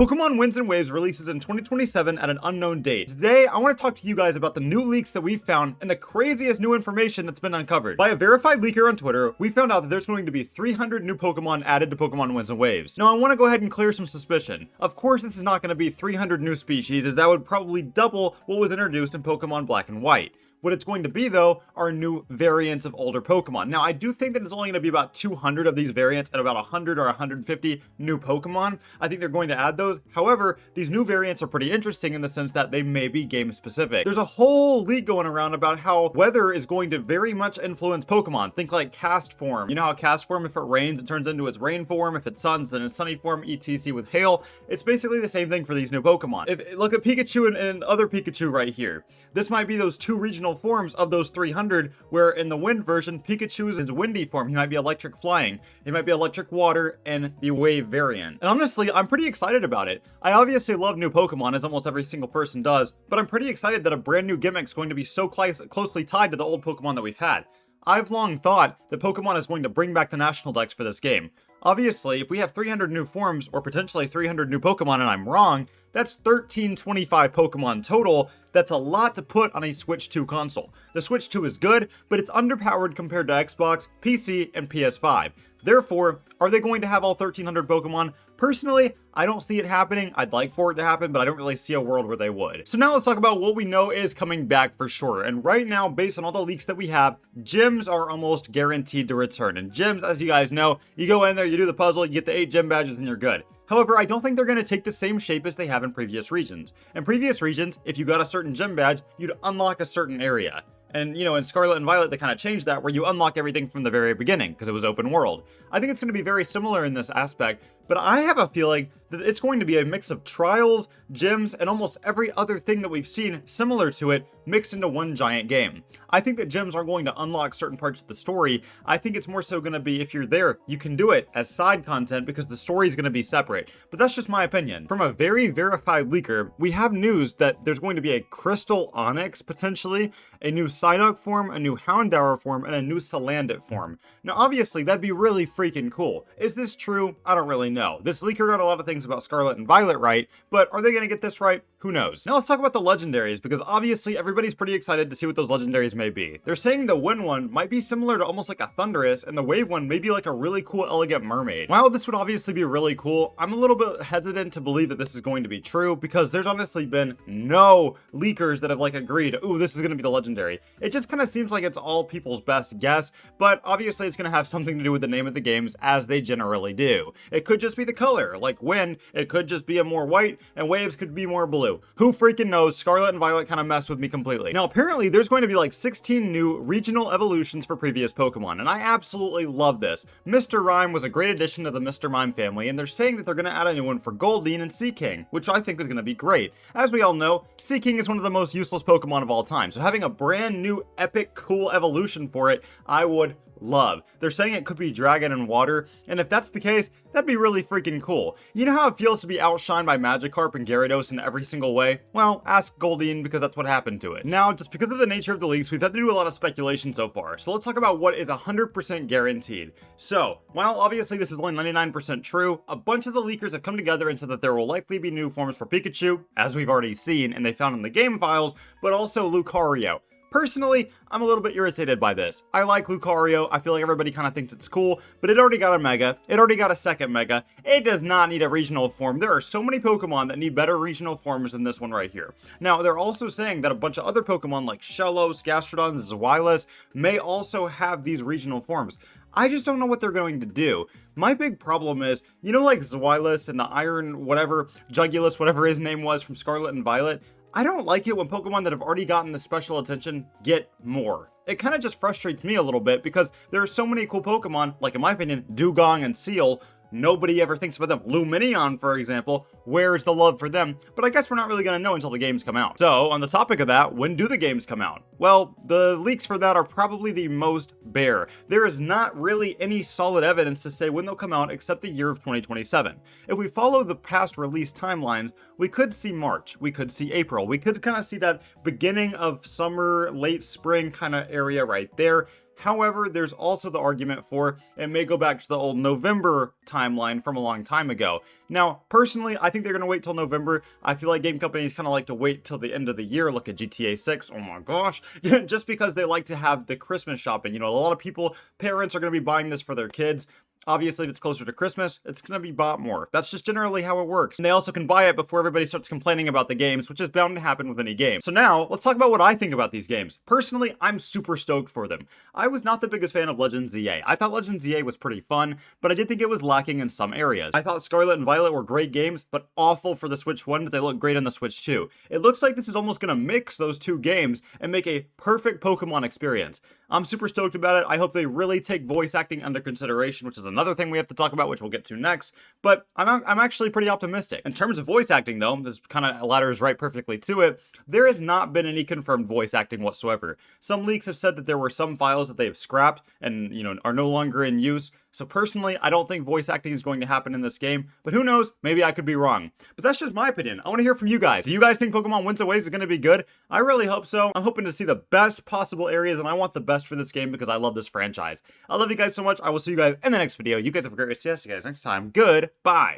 Pokemon Winds and Waves releases in 2027 at an unknown date. Today, I want to talk to you guys about the new leaks that we've found and the craziest new information that's been uncovered. By a verified leaker on Twitter, we found out that there's going to be 300 new Pokemon added to Pokemon Winds and Waves. Now, I want to go ahead and clear some suspicion. Of course, this is not going to be 300 new species, as that would probably double what was introduced in Pokemon Black and White. What it's going to be, though, are new variants of older Pokemon. Now, I do think that it's only going to be about 200 of these variants and about 100 or 150 new Pokemon. I think they're going to add those. However, these new variants are pretty interesting in the sense that they may be game specific. There's a whole leak going around about how weather is going to very much influence Pokemon. Think like cast form. You know how cast form, if it rains, it turns into its rain form. If it's suns, then it's sunny form, etc. with hail. It's basically the same thing for these new Pokemon. Look at Pikachu and other Pikachu right here. This might be those two regional forms of those 300, where in the wind version, Pikachu is his windy form. He might be electric flying. He might be electric water in the wave variant. And honestly, I'm pretty excited about it. I obviously love new Pokemon, as almost every single person does, but I'm pretty excited that a brand new gimmick is going to be so closely tied to the old Pokemon that we've had. I've long thought that Pokemon is going to bring back the national dex for this game. Obviously, if we have 300 new forms, or potentially 300 new Pokemon, and I'm wrong, that's 1325 Pokemon total. That's a lot to put on a Switch 2 console. The Switch 2 is good, but it's underpowered compared to Xbox, PC, and PS5. Therefore, are they going to have all 1300 Pokemon? Personally, I don't see it happening. I'd like for it to happen, but I don't really see a world where they would. So now let's talk about what we know is coming back for sure. And right now, based on all the leaks that we have, gyms are almost guaranteed to return. And gyms, as you guys know, you go in there, you do the puzzle, you get the 8 gym badges, and you're good. However, I don't think they're going to take the same shape as they have in previous regions. In previous regions, if you got a certain gym badge, you'd unlock a certain area. And, you know, in Scarlet and Violet, they kind of changed that, where you unlock everything from the very beginning, because it was open world. I think it's going to be very similar in this aspect, but I have a feeling that it's going to be a mix of trials, gyms, and almost every other thing that we've seen similar to it mixed into one giant game. I think that gyms are going to unlock certain parts of the story. I think it's more so going to be, if you're there, you can do it as side content because the story is going to be separate. But that's just my opinion. From a very verified leaker, we have news that there's going to be a Crystal Onyx, potentially, a new Psyduck form, a new Houndour form, and a new Salandit form. Now, obviously, that'd be really freaking cool. Is this true? I don't really know. This leaker got a lot of things about Scarlet and Violet right, but are they going to get this right? Who knows? Now let's talk about the Legendaries, because obviously everybody's pretty excited to see what those Legendaries may be. They're saying the Wind one might be similar to almost like a Thundurus, and the Wave one may be like a really cool Elegant Mermaid. While this would obviously be really cool, I'm a little bit hesitant to believe that this is going to be true, because there's honestly been no leakers that have like agreed, ooh, this is going to be the Legendary. It just kind of seems like it's all people's best guess, but obviously it's going to have something to do with the name of the games, as they generally do. It could just be the color, like Wind, it could just be a more white, and Waves could be more blue. Who freaking knows? Scarlet and Violet kind of messed with me completely. Now, apparently, there's going to be like 16 new regional evolutions for previous Pokemon, and I absolutely love this. Mr. Rime was a great addition to the Mr. Mime family, and they're saying that they're going to add a new one for Goldeen and Seaking, which I think is going to be great. As we all know, Seaking is one of the most useless Pokemon of all time, so having a brand new epic cool evolution for it, I would love. They're saying it could be Dragon and Water, and if that's the case, that'd be really freaking cool. You know how it feels to be outshined by Magikarp and Gyarados in every single way? Well, ask Goldeen, because that's what happened to it. Now, just because of the nature of the leaks, we've had to do a lot of speculation so far, so let's talk about what is 100% guaranteed. So, while obviously this is only 99% true, a bunch of the leakers have come together and said that there will likely be new forms for Pikachu, as we've already seen and they found in the game files, but also Lucario. Personally, I'm a little bit irritated by this. I like Lucario, I feel like everybody kind of thinks it's cool, but it already got a Mega, it already got a second Mega, it does not need a regional form. There are so many Pokemon that need better regional forms than this one right here. Now, they're also saying that a bunch of other Pokemon like Shellos, Gastrodon, Zweilous may also have these regional forms. I just don't know what they're going to do. My big problem is, you know, like Zweilous and the Iron whatever, Jugulus, whatever his name was from Scarlet and Violet, I don't like it when Pokemon that have already gotten the special attention get more. It kind of just frustrates me a little bit because there are so many cool Pokemon, like in my opinion, Dugong and Seal, nobody ever thinks about them. Lumineon, for example, where's the love for them? But I guess we're not really going to know until the games come out. So, on the topic of that, when do the games come out? Well, the leaks for that are probably the most bare. There is not really any solid evidence to say when they'll come out except the year of 2027. If we follow the past release timelines, we could see March, we could see April, we could kind of see that beginning of summer, late spring kind of area right there. However, there's also the argument for it may go back to the old November timeline from a long time ago. Now, personally, I think they're going to wait till November. I feel like game companies kind of like to wait till the end of the year. Look at GTA 6. Oh my gosh. Just because they like to have the Christmas shopping. You know, a lot of people, parents are going to be buying this for their kids. Obviously, if it's closer to Christmas, it's going to be bought more. That's just generally how it works. And they also can buy it before everybody starts complaining about the games, which is bound to happen with any game. So now, let's talk about what I think about these games. Personally, I'm super stoked for them. I was not the biggest fan of Legends ZA. I thought Legends ZA was pretty fun, but I did think it was lacking in some areas. I thought Scarlet and Violet were great games, but awful for the Switch 1, but they look great on the Switch 2. It looks like this is almost going to mix those two games and make a perfect Pokemon experience. I'm super stoked about it. I hope they really take voice acting under consideration, which is another thing we have to talk about, which we'll get to next. But I'm actually pretty optimistic. In terms of voice acting, though, this kind of ladders right perfectly to it. There has not been any confirmed voice acting whatsoever. Some leaks have said that there were some files that they have scrapped and, you know, are no longer in use. So personally, I don't think voice acting is going to happen in this game, but who knows? Maybe I could be wrong. But that's just my opinion. I want to hear from you guys. Do you guys think Pokemon Winds and Waves is going to be good? I really hope so. I'm hoping to see the best possible areas, and I want the best for this game because I love this franchise. I love you guys so much. I will see you guys in the next video. You guys have a great rest. See you guys next time. Goodbye.